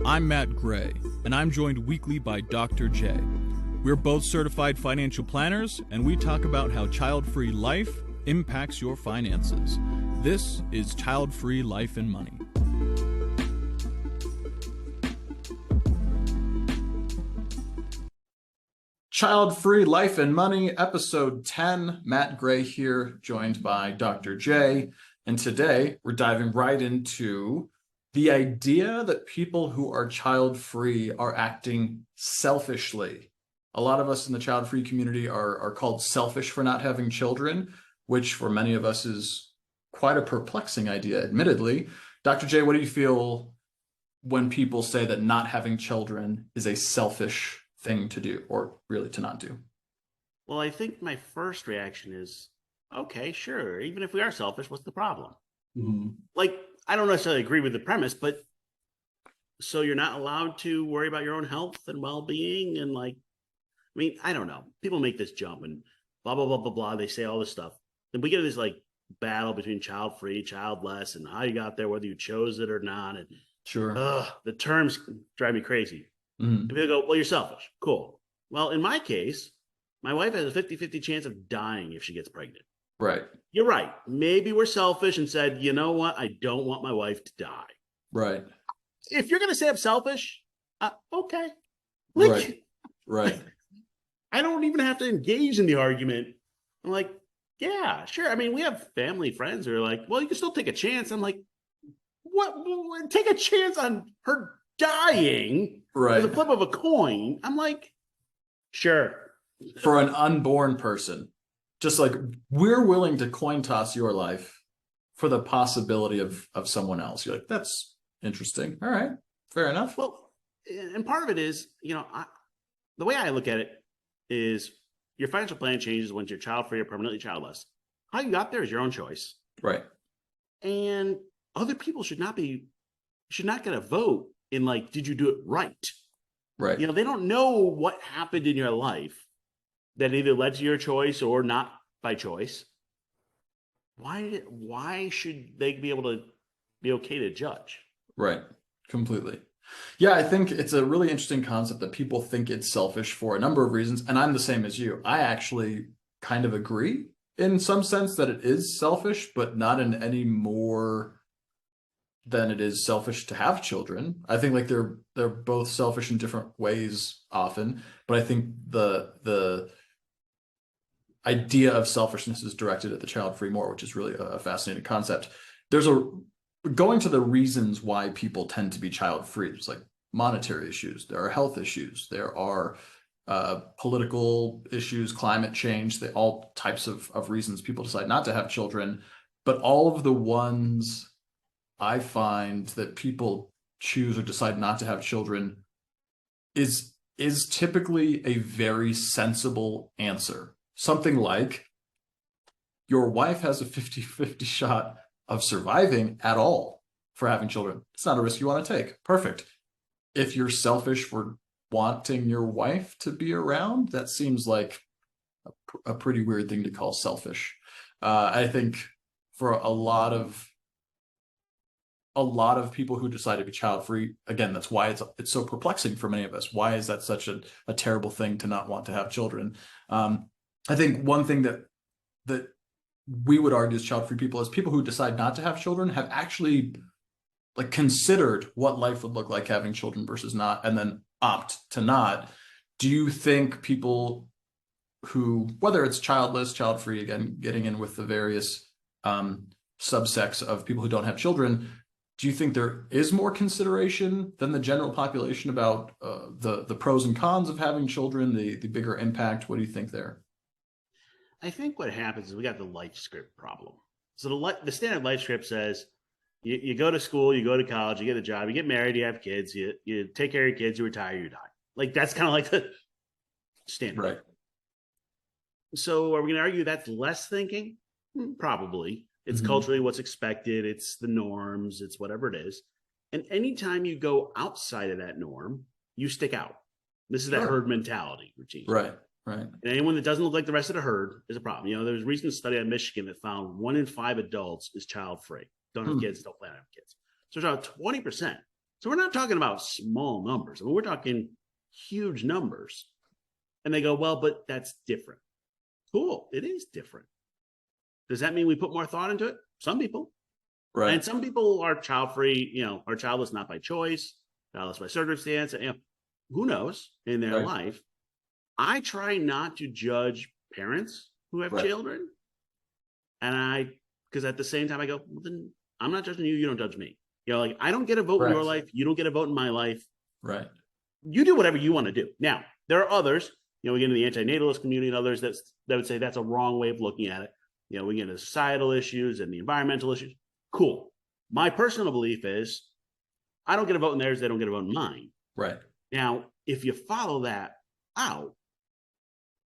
I'm Matt Gray, and I'm joined weekly by Dr. J. We're both certified financial planners, and we talk about how child-free life impacts your finances. This is Child-Free Life and Money. Child-Free Life and Money, episode 10. Matt Gray here, joined by Dr. J. And today we're diving right into the idea that people who are child-free are acting selfishly. A lot of us in the child-free community are called selfish for not having children, which for many of us is quite a perplexing idea, admittedly. Dr. J, what do you feel when people say that not having children is a selfish thing to do, or really to not do? Well, I think my first reaction is, okay, sure. Even if we are selfish, what's the problem? Mm-hmm. Like, I don't necessarily agree with the premise, but so you're not allowed to worry about your own health and well-being and I don't know. People make this jump and blah, blah, blah, blah, blah. They say all this stuff. Then we get this battle between child-free, childless, and how you got there, whether you chose it or not. And Sure. the terms drive me crazy. Mm-hmm. People go, well, you're selfish. Cool. Well, in my case, my wife has a 50-50 chance of dying if she gets pregnant. Right. You're right. Maybe we're selfish and said, you know what? I don't want my wife to die. Right. If you're going to say I'm selfish, okay. Right. I don't even have to engage in the argument. I'm like, yeah, sure. I mean, we have family friends who are like, well, you can still take a chance. I'm like, what? Take a chance on her dying Right. with a flip of a coin? I'm like, sure. For an unborn person, just like we're willing to coin toss your life for the possibility of someone else. You're like, that's interesting. All right, fair enough. Well, and part of it is, the way I look at it is your financial plan changes once you're child-free or permanently childless. How you got there is your own choice. Right. And other people should not get a vote in did you do it right? Right. They don't know what happened in your life that either led to your choice or not by choice. Why should they be able to be okay to judge? Right. Completely. Yeah, I think it's a really interesting concept that people think it's selfish for a number of reasons. And I'm the same as you. I actually kind of agree in some sense that it is selfish, but not in any more than it is selfish to have children. I think they're both selfish in different ways often, but I think the idea of selfishness is directed at the child-free more, which is really a fascinating concept. Going to the reasons why people tend to be child-free, there's monetary issues, there are health issues, there are political issues, climate change, all types of reasons people decide not to have children. But all of the ones I find that people choose or decide not to have children is typically a very sensible answer. Something like, your wife has a 50-50 shot of surviving at all for having children. It's not a risk you want to take. Perfect. If you're selfish for wanting your wife to be around, that seems like a pretty weird thing to call selfish. I think for a lot of people who decide to be child-free, again, that's why it's so perplexing for many of us. Why is that such a terrible thing to not want to have children? I think one thing that we would argue as child-free people is people who decide not to have children have actually considered what life would look like having children versus not, and then opt to not. Do you think people who, whether it's childless, child-free, again, getting in with the various subsects of people who don't have children, do you think there is more consideration than the general population about the pros and cons of having children, the bigger impact? What do you think there? I think what happens is we got the life script problem. So the standard life script says you go to school, you go to college, you get a job, you get married, you have kids, you take care of your kids, you retire, you die. That's kind of the standard. Right. So are we going to argue that's less thinking? Probably. It's culturally what's expected. It's the norms. It's whatever it is. And anytime you go outside of that norm, you stick out. This is that herd mentality routine. Right. Right. And anyone that doesn't look like the rest of the herd is a problem. There was a recent study out of Michigan that found 1 in 5 adults is child-free. Don't have kids, don't plan on having kids. So it's about 20%. So we're not talking about small numbers. I mean, we're talking huge numbers. And they go, well, but that's different. Cool. It is different. Does that mean we put more thought into it? Some people. Right. And some people are child free, are childless not by choice, childless by circumstance. Who knows in their life. I try not to judge parents who have children. And because at the same time I go, well, then I'm not judging you. You don't judge me. Like I don't get a vote in your life. You don't get a vote in my life. Right. You do whatever you want to do. Now, there are others, we get into the antinatalist community and others that would say that's a wrong way of looking at it. We get into societal issues and the environmental issues. Cool. My personal belief is I don't get a vote in theirs. They don't get a vote in mine. Right. Now, if you follow that out,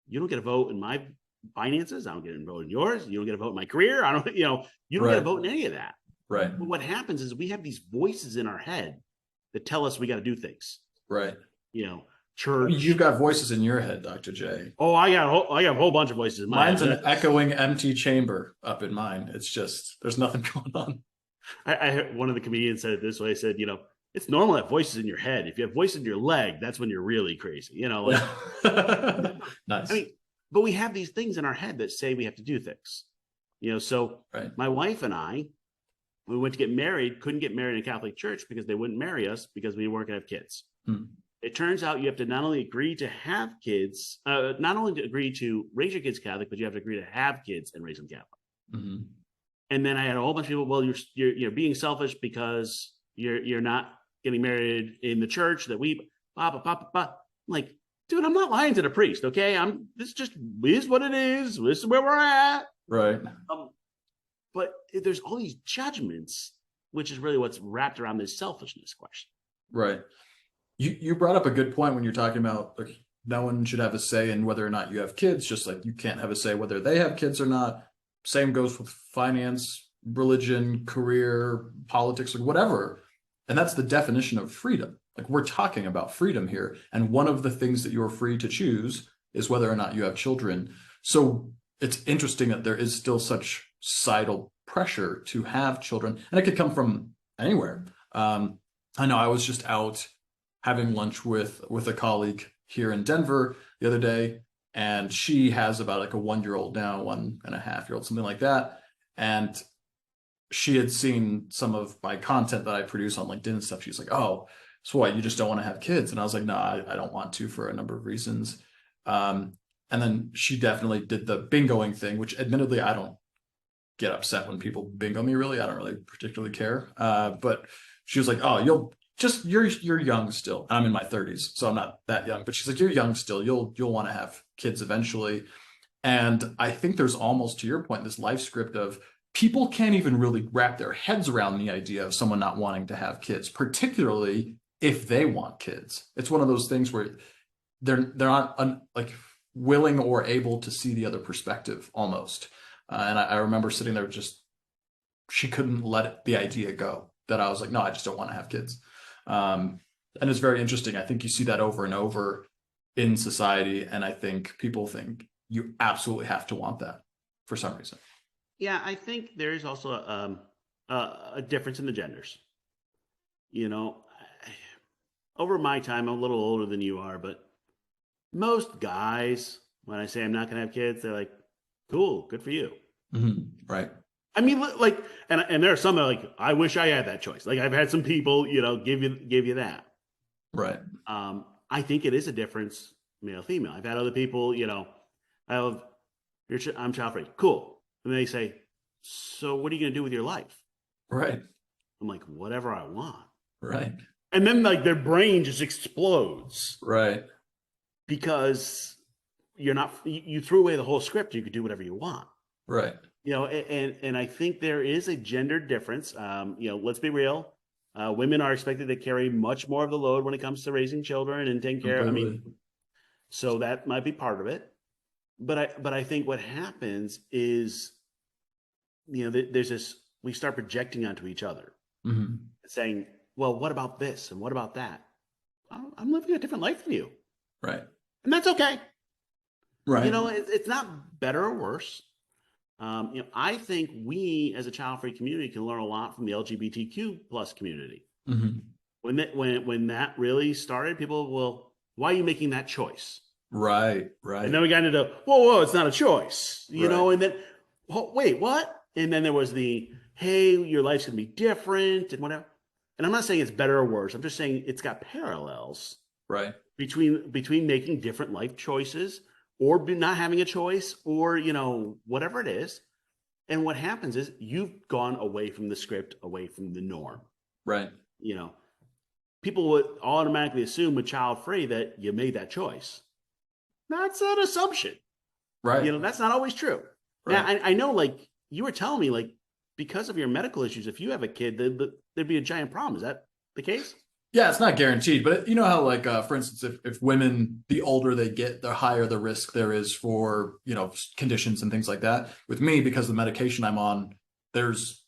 you don't get a vote in my finances. I don't get a vote in yours. You don't get a vote in my career. I don't, you don't get a vote in any of that. Right. But what happens is we have these voices in our head that tell us we got to do things. Right. Church. You've got voices in your head, Dr. J. Oh, I got a whole bunch of voices in my Mine's head. an echoing empty chamber up in mine. It's just, there's nothing going on. I heard one of the comedians said it this way. He said, it's normal to have voices in your head. If you have voices in your leg, that's when you're really crazy. Nice. I mean, but we have these things in our head that say we have to do things. So my wife and I, we went to get married, couldn't get married in a Catholic church because they wouldn't marry us because we weren't going to have kids. It turns out you have to not only agree to have kids, not only to agree to raise your kids Catholic, but you have to agree to have kids and raise them Catholic. Mm-hmm. And then I had a whole bunch of people. Well, you're being selfish because you're not getting married in the church that we. I'm like, dude, I'm not lying to the priest. Okay, this just is what it is. This is where we're at. Right. But there's all these judgments, which is really what's wrapped around this selfishness question. Right. You brought up a good point when you're talking about like no one should have a say in whether or not you have kids, just like you can't have a say whether they have kids or not. Same goes with finance, religion, career, politics, like whatever. And that's the definition of freedom. Like we're talking about freedom here. And one of the things that you're free to choose is whether or not you have children. So it's interesting that there is still such societal pressure to have children. And it could come from anywhere. I know I was just out having lunch with a colleague here in Denver the other day, and she has about like a 1-year-old now, 1.5-year-old, something like that. And she had seen some of my content that I produce on LinkedIn and stuff. She's like, oh, so what, you just don't want to have kids? And I was like, no, I don't want to for a number of reasons. And then she definitely did the bingoing thing, which admittedly, I don't get upset when people bingo me, really. I don't really particularly care. But she was like, oh, you're young still. I'm in my 30s, so I'm not that young. But she's like, you're young still. You'll want to have kids eventually. And I think there's almost, to your point, this life script of people can't even really wrap their heads around the idea of someone not wanting to have kids, particularly if they want kids. It's one of those things where they're not like willing or able to see the other perspective almost. And I remember sitting there she couldn't let the idea go that I was like, no, I just don't want to have kids. And it's very interesting. I think you see that over and over in society. And I think people think you absolutely have to want that for some reason. Yeah, I think there is also a difference in the genders. Over my time, I'm a little older than you are, but most guys, when I say I'm not going to have kids, they're like, cool, good for you. Mm-hmm. Right. I mean, like, and there are some that are like, I wish I had that choice. Like I've had some people, give you that. Right. I think it is a difference, male, female. I've had other people, I'm child free. Cool. And they say, so what are you going to do with your life? Right. I'm like, whatever I want. Right. And then like their brain just explodes. Right. Because you threw away the whole script. You could do whatever you want. Right. And I think there is a gender difference. Let's be real. Women are expected to carry much more of the load when it comes to raising children and taking care. Completely. I mean, so that might be part of it. But I think what happens is, there's this, we start projecting onto each other, mm-hmm. saying, well, what about this? And what about that? I'm living a different life than you. Right. And that's okay. Right. It's not better or worse. I think we as a child-free community can learn a lot from the LGBTQ plus community. Mm-hmm. when that really started, people, well, why are you making that choice? Right. And then we got into, whoa, it's not a choice, Right. and then, oh, wait, what? And then there was the, hey, your life's going to be different and whatever. And I'm not saying it's better or worse. I'm just saying it's got parallels Right. between making different life choices or not having a choice or, whatever it is. And what happens is you've gone away from the script, away from the norm. Right. You know, people would automatically assume with child free that you made that choice. That's an assumption. Right. That's not always true. Right. Now, I know, like you were telling me, like because of your medical issues, if you have a kid, there'd be a giant problem. Is that the case? Yeah, it's not guaranteed, but you know how, like, for instance, if women, the older they get, the higher the risk there is for, conditions and things like that. With me, because of the medication I'm on, there's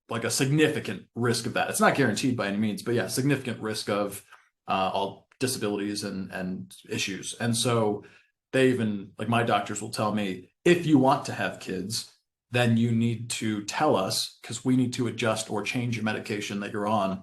like a significant risk of that. It's not guaranteed by any means, but yeah, significant risk of all disabilities and issues. And so they even, like, my doctors will tell me, if you want to have kids, then you need to tell us because we need to adjust or change your medication that you're on,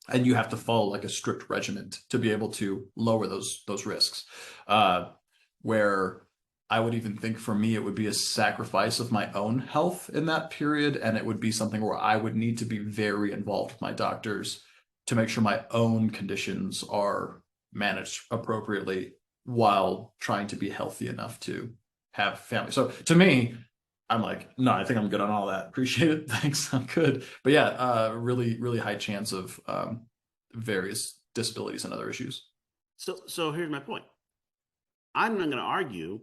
and you have to follow like a strict regimen to be able to lower those risks. Where I would even think for me, it would be a sacrifice of my own health in that period. And it would be something where I would need to be very involved with my doctors to make sure my own conditions are managed appropriately while trying to be healthy enough to have family. So to me, I'm like, no, I think I'm good on all that. Appreciate it. Thanks. I'm good. But yeah, really, really high chance of various disabilities and other issues. So here's my point. I'm not going to argue.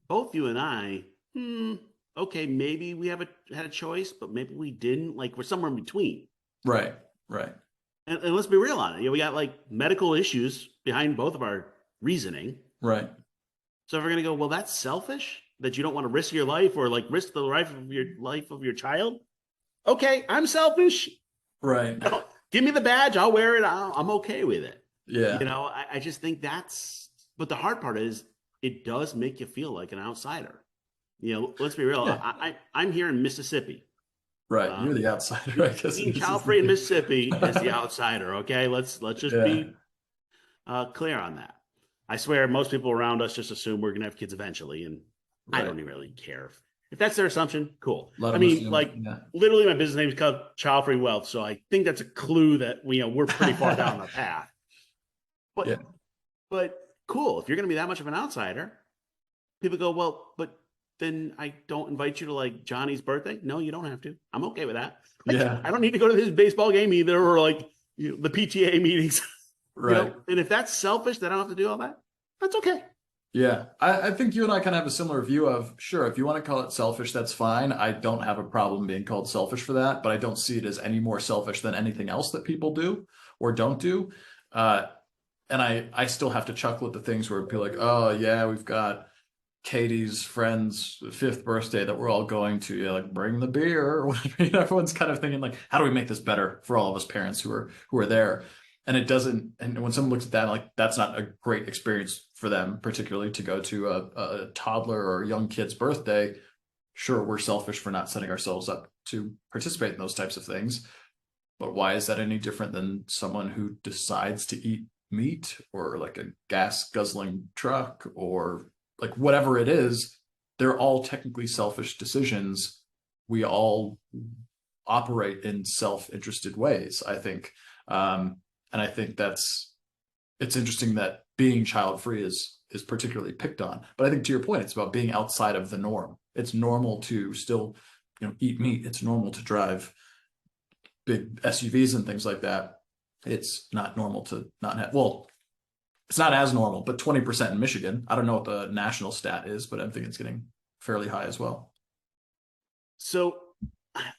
Both you and I, okay, maybe we had a choice, but maybe we didn't. Like we're somewhere in between. Right. Right. And let's be real on it. We got like medical issues behind both of our reasoning. Right. So if we're going to go, well, that's selfish that you don't want to risk your life or like risk the life of your child. Okay, I'm selfish. Right. Give me the badge. I'll wear it. I'm okay with it. Yeah. I just think but the hard part is it does make you feel like an outsider. Let's be real. Yeah. I'm here in Mississippi. Right. You're the outsider, I guess. Being child-free in Mississippi is the outsider. Okay. Let's just be clear on that. I swear most people around us just assume we're going to have kids eventually. And I don't even really care. If that's their assumption, cool. Literally my business name is called Childfree Wealth. So I think that's a clue that we're pretty far down the path. But cool. If you're going to be that much of an outsider, people go, well, but then I don't invite you to like Johnny's birthday. No, you don't have to. I'm okay with that. I don't need to go to his baseball game either, or like the PTA meetings. Right. And if that's selfish, that I don't have to do all that. That's okay. Yeah, I think you and I kind of have a similar view of, sure, if you want to call it selfish, that's fine. I don't have a problem being called selfish for that, but I don't see it as any more selfish than anything else that people do or don't do. And I still have to chuckle at the things where people are like, oh yeah, we've got Katie's friend's 5th birthday that we're all going to, like bring the beer or whatever. Everyone's kind of thinking like, how do we make this better for all of us parents who are there? And it doesn't, and when someone looks at that, like that's not a great experience for them, particularly to go to a toddler or a young kid's birthday. Sure, we're selfish for not setting ourselves up to participate in those types of things. But why is that any different than someone who decides to eat meat or like a gas guzzling truck or like whatever it is? They're all technically selfish decisions. We all operate in self-interested ways, I think. And I think it's interesting that being child-free is particularly picked on. But I think to your point, it's about being outside of the norm. It's normal to still, eat meat. It's normal to drive big SUVs and things like that. It's not normal to not have, well, it's not as normal, but 20% in Michigan. I don't know what the national stat is, but I think it's getting fairly high as well. So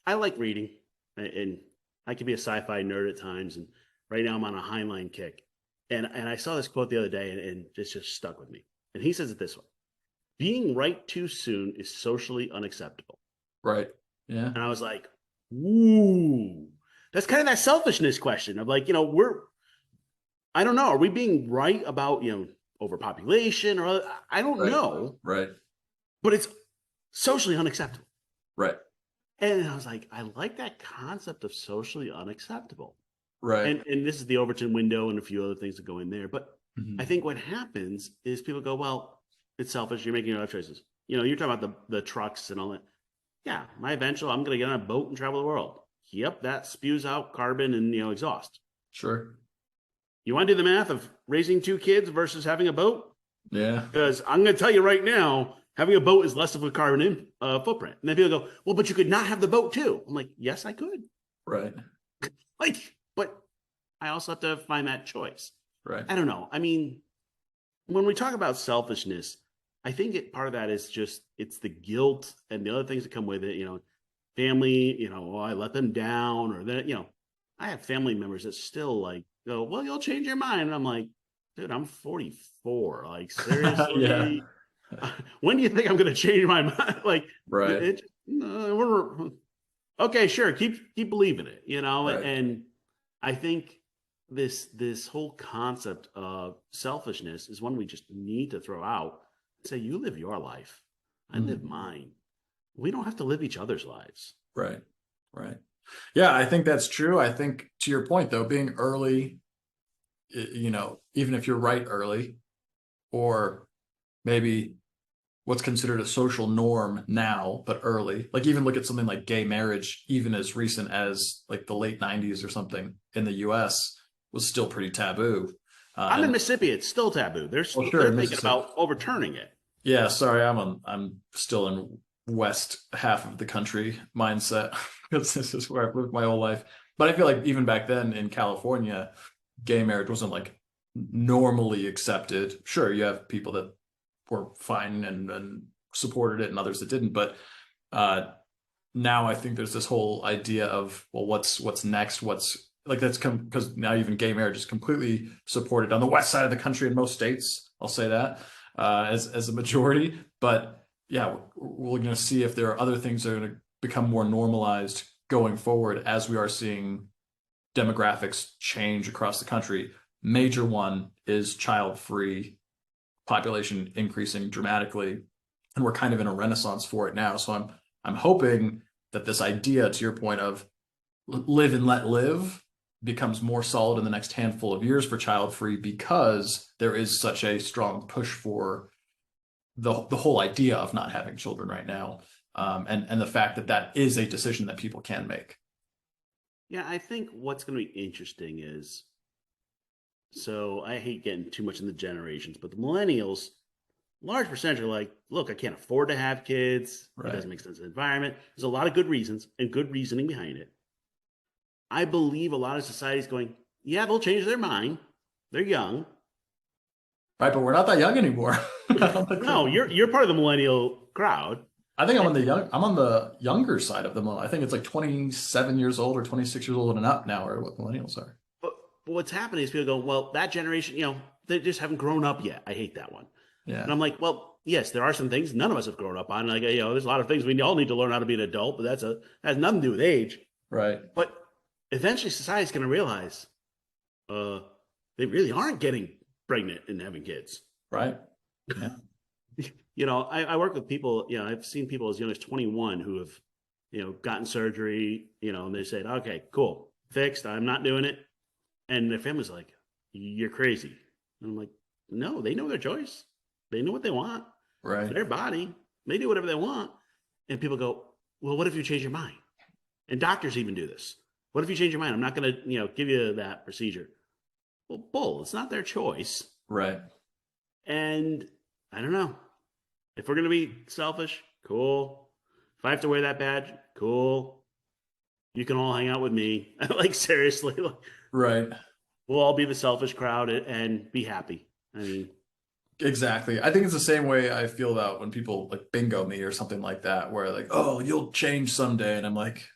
I like reading, and I can be a sci-fi nerd at times. And right now I'm on a Heinlein kick. And I saw this quote the other day, and it's just stuck with me. And he says it this way: being right too soon is socially unacceptable. Right. Yeah. And I was like, ooh, that's kind of that selfishness question of like, I don't know. Are we being right about, overpopulation or I don't know. Right. But it's socially unacceptable. Right. And I was like, I like that concept of socially unacceptable. Right. And this is the Overton window and a few other things that go in there. But Mhm. I think what happens is people go, well, it's selfish. You're making your life choices. You're talking about the trucks and all that. Yeah, my eventual, I'm going to get on a boat and travel the world. Yep, that spews out carbon and exhaust. Sure. You want to do the math of raising 2 kids versus having a boat? Yeah. Because I'm going to tell you right now, having a boat is less of a carbon footprint. And then people go, well, but you could not have the boat too. I'm like, yes, I could. Right. But I also have to find that choice. Right. I don't know. I mean, when we talk about selfishness, I think part of that is just it's the guilt and the other things that come with it. Family. Oh, I let them down, or that. I have family members that still like go, well, you'll change your mind. And I'm like, dude, I'm 44. Like, Yeah. seriously, when do you think I'm going to change my mind? Like, Right. okay, sure, keep believing it. Right. And I think this whole concept of selfishness is one we just need to throw out. Say, you live your life, I live Mhm. mine. We don't have to live each other's lives. Right. Right. Yeah, I think that's true. I think to your point though, being early, even if you're right early, or maybe what's considered a social norm now, but early, like even look at something like gay marriage, even as recent as like the late 90s or something in the US was still pretty taboo. I'm in And Mississippi; it's still taboo. well, sure, They're in thinking Mississippi. about overturning it. Yeah, sorry, I'm still in west half of the country mindset because this is where I've lived my whole life. But I feel like even back then in California, gay marriage wasn't like normally accepted. Sure, you have people that were fine and supported it and others that didn't. But uh, now I think there's this whole idea of, well, what's next? What's like that's because now even gay marriage is completely supported on the west side of the country in most states. I'll say that as a majority. But yeah, we're going to see if there are other things that are going to become more normalized going forward as we are seeing demographics change across the country. Major one is child-free population increasing dramatically, and we're kind of in a renaissance for it now. So I'm hoping that this idea, to your point of live and let live, becomes more solid in the next handful of years for child-free because there is such a strong push for the whole idea of not having children right now, and the fact that that is a decision that people can make. Yeah, I think what's going to be interesting is, so I hate getting too much in the generations, but the millennials, large percentage are like, look, I can't afford to have kids. It Right. doesn't make sense in the environment. There's a lot of good reasons and good reasoning behind it. I believe a lot of society is going, yeah, they'll change their mind. They're young. Right, but we're not that young anymore. I don't think No, you're part of the millennial crowd. I think I'm on the younger side of them. I think it's like 27 years old or 26 years old and up now are what millennials are. But what's happening is people go, well, that generation, they just haven't grown up yet. I hate that one. Yeah. And I'm like, well, yes, there are some things none of us have grown up on. Like, there's a lot of things we all need to learn how to be an adult, but that has nothing to do with age. Right. But eventually society's going to realize they really aren't getting pregnant and having kids. Right. Yeah. I work with people, I've seen people as young as 21 who have, gotten surgery, and they said, okay, cool, fixed. I'm not doing it. And their family's like, you're crazy. And I'm like, no, they know their choice. They know what they want. Right. It's their body. They do whatever they want. And people go, well, what if you change your mind? And doctors even do this. What if you change your mind? I'm not going to, give you that procedure. Well, bull, it's not their choice. Right. And I don't know. If we're going to be selfish, cool. If I have to wear that badge, cool. You can all hang out with me. Like, seriously. Right. We'll all be the selfish crowd and be happy. I mean, Exactly. I think it's the same way I feel about when people like bingo me or something like that, where like, oh, you'll change someday. And I'm like,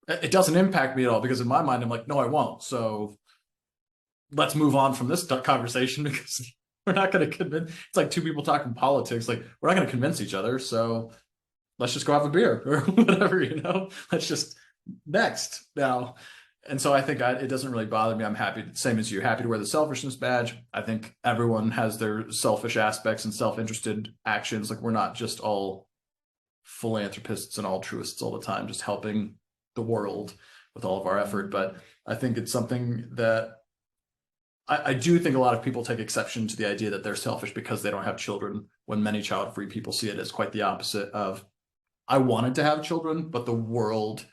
it doesn't impact me at all because in my mind, I'm like, no, I won't. So let's move on from this conversation because we're not going to convince. It's like two people talking politics. Like, we're not going to convince each other. So let's just go have a beer or whatever, let's just next now. And so I think it doesn't really bother me. I'm happy, same as you, happy to wear the selfishness badge. I think everyone has their selfish aspects and self-interested actions. Like, we're not just all philanthropists and altruists all the time, just helping the world. with all of our effort. But I think it's something that I do think a lot of people take exception to the idea that they're selfish because they don't have children, when many child-free people see it as quite the opposite of, I wanted to have children, but the world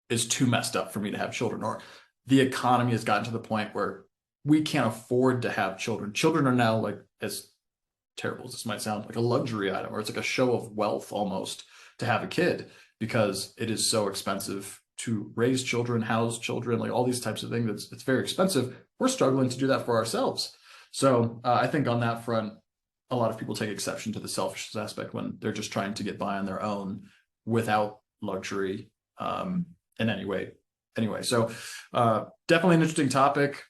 is too messed up for me to have children, or the economy has gotten to the point where we can't afford to have children. Children are now, like, as terrible as this might sound, like a luxury item, or it's like a show of wealth almost to have a kid, because it is so expensive to raise children, house children, like all these types of things. It's very expensive. We're struggling to do that for ourselves. So I think on that front, a lot of people take exception to the selfishness aspect when they're just trying to get by on their own without luxury in any way. Anyway, so definitely an interesting topic.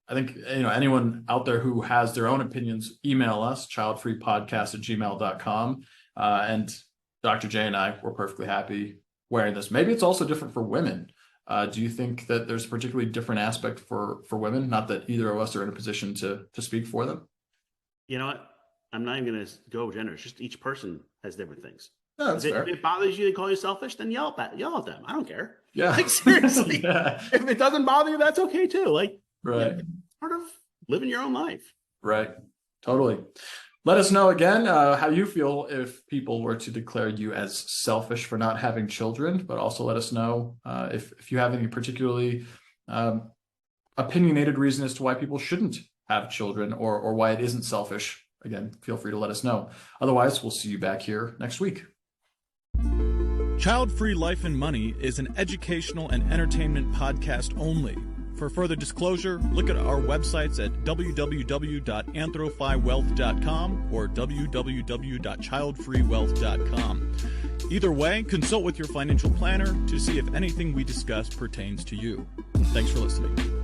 I think, anyone out there who has their own opinions, email us, childfreepodcast@gmail.com. And Dr. J and I were perfectly happy wearing this. Maybe it's also different for women. Do you think that there's a particularly different aspect for women? Not that either of us are in a position to speak for them. You know what? I'm not even going to go gender. It's just each person has different things. No, that's fair. If it bothers you, they call you selfish, then yell at them. I don't care. Yeah. Like, seriously. Yeah. If it doesn't bother you, that's okay too. Like, Right. Part of living your own life. Right. Totally. Let us know again how you feel if people were to declare you as selfish for not having children, but also let us know if you have any particularly opinionated reason as to why people shouldn't have children, or why it isn't selfish. Again, feel free to let us know. Otherwise, we'll see you back here next week. Child-Free Life and Money is an educational and entertainment podcast only. For further disclosure, look at our websites at www.anthrophywealth.com or www.childfreewealth.com. Either way, consult with your financial planner to see if anything we discuss pertains to you. Thanks for listening.